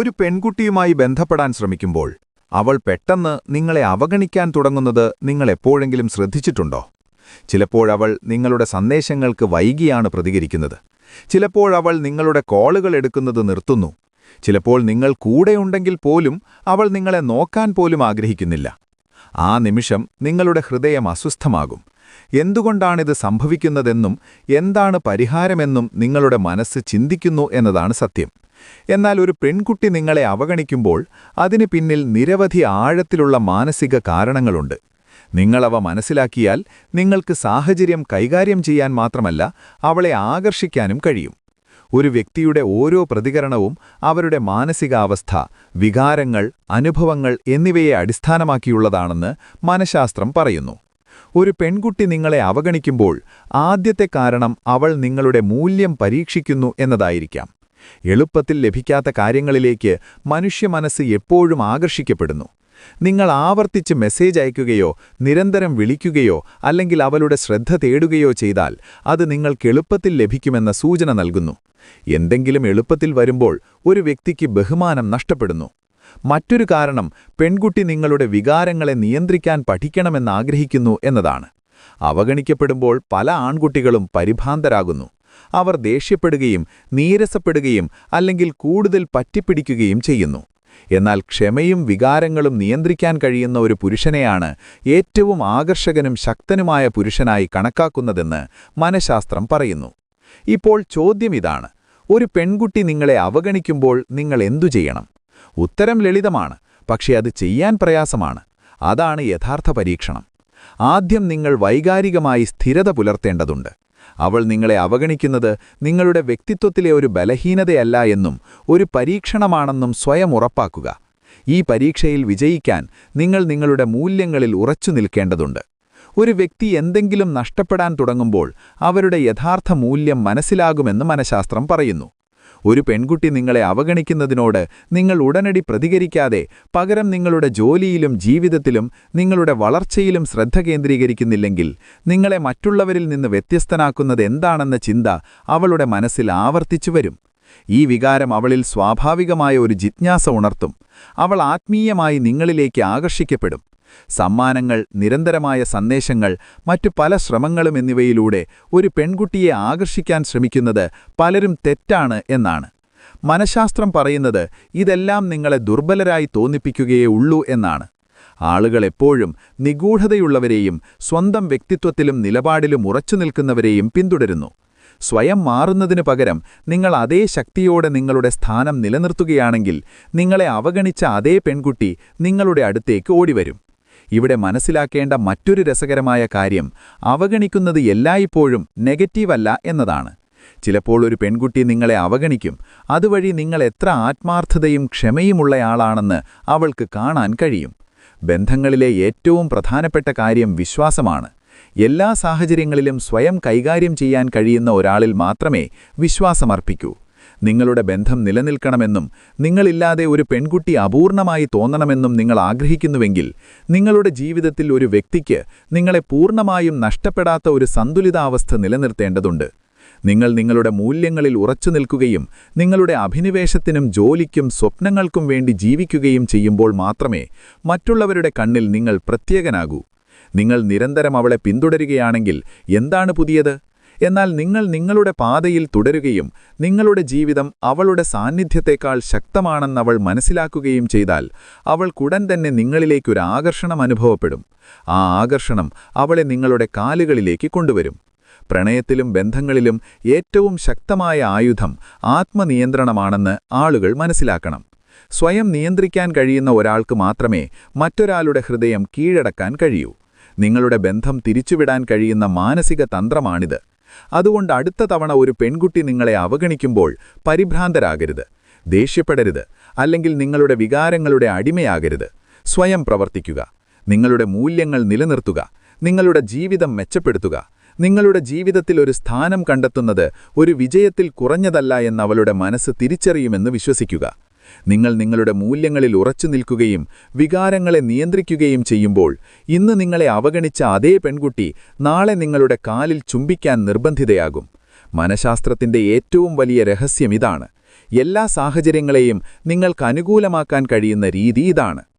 ഒരു പെൺകുട്ടിയുമായി ബന്ധപ്പെടാൻ ശ്രമിക്കുമ്പോൾ അവൾ പെട്ടെന്ന് നിങ്ങളെ അവഗണിക്കാൻ തുടങ്ങുന്നത് നിങ്ങൾ എപ്പോഴെങ്കിലും ശ്രദ്ധിച്ചിട്ടുണ്ടോ? ചിലപ്പോഴവൾ നിങ്ങളുടെ സന്ദേശങ്ങൾക്ക് വൈകിയാണ് പ്രതികരിക്കുന്നത്. ചിലപ്പോഴവൾ നിങ്ങളുടെ കോളുകൾ എടുക്കുന്നത് നിർത്തുന്നു. ചിലപ്പോൾ നിങ്ങൾ കൂടെയുണ്ടെങ്കിൽ പോലും അവൾ നിങ്ങളെ നോക്കാൻ പോലും ആഗ്രഹിക്കുന്നില്ല. ആ നിമിഷം നിങ്ങളുടെ ഹൃദയം അസ്വസ്ഥമാകും. എന്തുകൊണ്ടാണിത് സംഭവിക്കുന്നതെന്നും എന്താണ് പരിഹാരമെന്നും നിങ്ങളുടെ മനസ്സ് ചിന്തിക്കുന്നു എന്നതാണ് സത്യം. എന്നാൽ ഒരു പെൺകുട്ടി നിങ്ങളെ അവഗണിക്കുമ്പോൾ അതിന് പിന്നിൽ നിരവധി ആഴത്തിലുള്ള മാനസിക കാരണങ്ങളുണ്ട്. നിങ്ങളവ മനസ്സിലാക്കിയാൽ നിങ്ങൾക്ക് സാഹചര്യം കൈകാര്യം ചെയ്യാൻ മാത്രമല്ല അവളെ ആകർഷിക്കാനും കഴിയും. ഒരു വ്യക്തിയുടെ ഓരോ പ്രതികരണവും അവരുടെ മാനസികാവസ്ഥ, വികാരങ്ങൾ, അനുഭവങ്ങൾ എന്നിവയെ അടിസ്ഥാനമാക്കിയുള്ളതാണെന്ന് മനഃശാസ്ത്രം പറയുന്നു. ഒരു പെൺകുട്ടി നിങ്ങളെ അവഗണിക്കുമ്പോൾ ആദ്യത്തെ കാരണം അവൾ നിങ്ങളുടെ മൂല്യം പരീക്ഷിക്കുന്നു എന്നതായിരിക്കാം. എളുപ്പത്തിൽ ലഭിക്കാത്ത കാര്യങ്ങളിലേക്ക് മനുഷ്യമനസ്സ് എപ്പോഴും ആകർഷിക്കപ്പെടുന്നു. നിങ്ങൾ ആവർത്തിച്ച് മെസ്സേജ് അയക്കുകയോ നിരന്തരം വിളിക്കുകയോ അല്ലെങ്കിൽ അവളുടെ ശ്രദ്ധ തേടുകയോ ചെയ്താൽ അത് നിങ്ങൾക്ക് എളുപ്പത്തിൽ ലഭിക്കുമെന്ന സൂചന നൽകുന്നു. എന്തെങ്കിലും എളുപ്പത്തിൽ വരുമ്പോൾ ഒരു വ്യക്തിക്ക് ബഹുമാനം നഷ്ടപ്പെടുന്നു. മറ്റൊരു കാരണം പെൺകുട്ടി നിങ്ങളുടെ വികാരങ്ങളെ നിയന്ത്രിക്കാൻ പഠിക്കണമെന്നാഗ്രഹിക്കുന്നു എന്നതാണ്. അവഗണിക്കപ്പെടുമ്പോൾ പല ആൺകുട്ടികളും പരിഭ്രാന്തരാകുന്നു. അവർ ദേഷ്യപ്പെടുകയും നീരസപ്പെടുകയും അല്ലെങ്കിൽ കൂടുതൽ പറ്റിപ്പിടിക്കുകയും ചെയ്യുന്നു. എന്നാൽ ക്ഷമയും വികാരങ്ങളും നിയന്ത്രിക്കാൻ കഴിയുന്ന ഒരു പുരുഷനെയാണ് ഏറ്റവും ആകർഷകനും ശക്തനുമായ പുരുഷനായി കണക്കാക്കുന്നതെന്ന് മനഃശാസ്ത്രം പറയുന്നു. ഇപ്പോൾ ചോദ്യം ഇതാണ്: ഒരു പെൺകുട്ടി നിങ്ങളെ അവഗണിക്കുമ്പോൾ നിങ്ങൾ എന്തു ചെയ്യണം? ഉത്തരം ലളിതമാണ്, പക്ഷേ അത് ചെയ്യാൻ പ്രയാസമാണ്. അതാണ് യഥാർത്ഥ പരീക്ഷണം. ആദ്യം നിങ്ങൾ വൈകാരികമായി സ്ഥിരത പുലർത്തേണ്ടതുണ്ട്. അവൾ നിങ്ങളെ അവഗണിക്കുന്നത് നിങ്ങളുടെ വ്യക്തിത്വത്തിലെ ഒരു ബലഹീനതയല്ല എന്നും ഒരു പരീക്ഷണമാണെന്നും സ്വയം ഉറപ്പാക്കുക. ഈ പരീക്ഷയിൽ വിജയിക്കാൻ നിങ്ങൾ നിങ്ങളുടെ മൂല്യങ്ങളിൽ ഉറച്ചു നിൽക്കേണ്ടതുണ്ട്. ഒരു വ്യക്തി എന്തെങ്കിലും നഷ്ടപ്പെടാൻ തുടങ്ങുമ്പോൾ അവരുടെ യഥാർത്ഥ മൂല്യം മനസ്സിലാകുമെന്ന് മനഃശാസ്ത്രം പറയുന്നു. ഒരു പെൺകുട്ടി നിങ്ങളെ അവഗണിക്കുന്നതിനോട് നിങ്ങൾ ഉടനടി പ്രതികരിക്കാതെ പകരം നിങ്ങളുടെ ജോലിയിലും ജീവിതത്തിലും നിങ്ങളുടെ വളർച്ചയിലും ശ്രദ്ധ കേന്ദ്രീകരിക്കുന്നില്ലെങ്കിൽ നിങ്ങളെ മറ്റുള്ളവരിൽ നിന്ന് വ്യത്യസ്തനാക്കുന്നത് എന്താണെന്ന ചിന്ത അവളുടെ മനസ്സിൽ ആവർത്തിച്ചു വരും. ഈ വികാരം അവളിൽ സ്വാഭാവികമായ ഒരു ജിജ്ഞാസ ഉണർത്തും. അവൾ ആത്മീയമായി നിങ്ങളിലേക്ക് ആകർഷിക്കപ്പെടും. സമ്മാനങ്ങൾ, നിരന്തരമായ സന്ദേശങ്ങൾ, മറ്റു പല ശ്രമങ്ങളും എന്നിവയിലൂടെ ഒരു പെൺകുട്ടിയെ ആകർഷിക്കാൻ ശ്രമിക്കുന്നത് പലരും തെറ്റാണ് എന്നാണ്. മനഃശാസ്ത്രം പറയുന്നത് ഇതെല്ലാം നിങ്ങളെ ദുർബലരായി തോന്നിപ്പിക്കുകയേ ഉള്ളൂ എന്നാണ്. ആളുകൾ എപ്പോഴും നിഗൂഢതയുള്ളവരെയും സ്വന്തം വ്യക്തിത്വത്തിലും നിലപാടിലും ഉറച്ചു നിൽക്കുന്നവരെയും പിന്തുടരുന്നു. സ്വയം മാറുന്നതിനു പകരം നിങ്ങൾ അതേ ശക്തിയോടെ നിങ്ങളുടെ സ്ഥാനം നിലനിർത്തുകയാണെങ്കിൽ നിങ്ങളെ അവഗണിച്ച അതേ പെൺകുട്ടി നിങ്ങളുടെ അടുത്തേക്ക് ഓടിവരും. ഇവിടെ മനസ്സിലാക്കേണ്ട മറ്റൊരു രസകരമായ കാര്യം അവഗണിക്കുന്നത് എല്ലായ്പ്പോഴും നെഗറ്റീവല്ല എന്നതാണ്. ചിലപ്പോൾ ഒരു പെൺകുട്ടി നിങ്ങളെ അവഗണിക്കും. അതുവഴി നിങ്ങൾ എത്ര ആത്മാർത്ഥതയും ക്ഷമയുമുള്ളയാളാണെന്ന് അവൾക്ക് കാണാൻ കഴിയും. ബന്ധങ്ങളിലെ ഏറ്റവും പ്രധാനപ്പെട്ട കാര്യം വിശ്വാസമാണ്. എല്ലാ സാഹചര്യങ്ങളിലും സ്വയം കൈകാര്യം ചെയ്യാൻ കഴിയുന്ന ഒരാളിൽ മാത്രമേ വിശ്വാസമർപ്പിക്കൂ. നിങ്ങളുടെ ബന്ധം നിലനിൽക്കണമെന്നും നിങ്ങളില്ലാതെ ഒരു പെൺകുട്ടി അപൂർണമായി തോന്നണമെന്നും നിങ്ങൾ ആഗ്രഹിക്കുന്നുവെങ്കിൽ നിങ്ങളുടെ ജീവിതത്തിൽ ഒരു വ്യക്തിക്ക് നിങ്ങളെ പൂർണ്ണമായും നഷ്ടപ്പെടാത്ത ഒരു സന്തുലിതാവസ്ഥ നിലനിർത്തേണ്ടതുണ്ട്. നിങ്ങൾ നിങ്ങളുടെ മൂല്യങ്ങളിൽ ഉറച്ചു നിൽക്കുകയും നിങ്ങളുടെ അഭിനിവേശത്തിനും ജോലിക്കും സ്വപ്നങ്ങൾക്കും വേണ്ടി ജീവിക്കുകയും ചെയ്യുമ്പോൾ മാത്രമേ മറ്റുള്ളവരുടെ കണ്ണിൽ നിങ്ങൾ പ്രത്യേകനാകൂ. നിങ്ങൾ നിരന്തരം അവളെ പിന്തുടരുകയാണെങ്കിൽ എന്താണ് പുതിയത്? എന്നാൽ നിങ്ങൾ നിങ്ങളുടെ പാതയിൽ തുടരുകയും നിങ്ങളുടെ ജീവിതം അവളുടെ സാന്നിധ്യത്തെക്കാൾ ശക്തമാണെന്നവൾ മനസ്സിലാക്കുകയും ചെയ്താൽ അവൾക്കുടൻ തന്നെ നിങ്ങളിലേക്കൊരു ആകർഷണം അനുഭവപ്പെടും. ആ ആകർഷണം അവളെ നിങ്ങളുടെ കാലുകളിലേക്ക് കൊണ്ടുവരും. പ്രണയത്തിലും ബന്ധങ്ങളിലും ഏറ്റവും ശക്തമായ ആയുധം ആത്മനിയന്ത്രണമാണെന്ന് ആളുകൾ മനസ്സിലാക്കണം. സ്വയം നിയന്ത്രിക്കാൻ കഴിയുന്ന ഒരാൾക്ക് മാത്രമേ മറ്റൊരാളുടെ ഹൃദയം കീഴടക്കാൻ കഴിയൂ. നിങ്ങളുടെ ബന്ധം തിരിച്ചുവിടാൻ കഴിയുന്ന മാനസിക തന്ത്രമാണിത്. അതുകൊണ്ട് അടുത്ത തവണ ഒരു പെൺകുട്ടി നിങ്ങളെ അവഗണിക്കുമ്പോൾ പരിഭ്രാന്തരാകരുത്, ദേഷ്യപ്പെടരുത്, അല്ലെങ്കിൽ നിങ്ങളുടെ വികാരങ്ങളുടെ അടിമയാകരുത്. സ്വയം പ്രവർത്തിക്കുക. നിങ്ങളുടെ മൂല്യങ്ങൾ നിലനിർത്തുക. നിങ്ങളുടെ ജീവിതം മെച്ചപ്പെടുത്തുക. നിങ്ങളുടെ ജീവിതത്തിൽ ഒരു സ്ഥാനം കണ്ടെത്തുന്നത് ഒരു വിജയത്തിൽ കുറഞ്ഞതല്ല എന്നവളുടെ മനസ്സ് തിരിച്ചറിയുമെന്ന് വിശ്വസിക്കുക. നിങ്ങൾ നിങ്ങളുടെ മൂല്യങ്ങളിൽ ഉറച്ചു നിൽക്കുകയും വികാരങ്ങളെ നിയന്ത്രിക്കുകയും ചെയ്യുമ്പോൾ ഇന്ന് നിങ്ങളെ അവഗണിച്ച അതേ പെൺകുട്ടി നാളെ നിങ്ങളുടെ കാലിൽ ചുംബിക്കാൻ നിർബന്ധിതയാകും. മനഃശാസ്ത്രത്തിന്റെ ഏറ്റവും വലിയ രഹസ്യം ഇതാണ്: എല്ലാ സാഹചര്യങ്ങളെയും നിങ്ങൾക്ക് അനുകൂലമാക്കാൻ കഴിയുന്ന രീതി ഇതാണ്.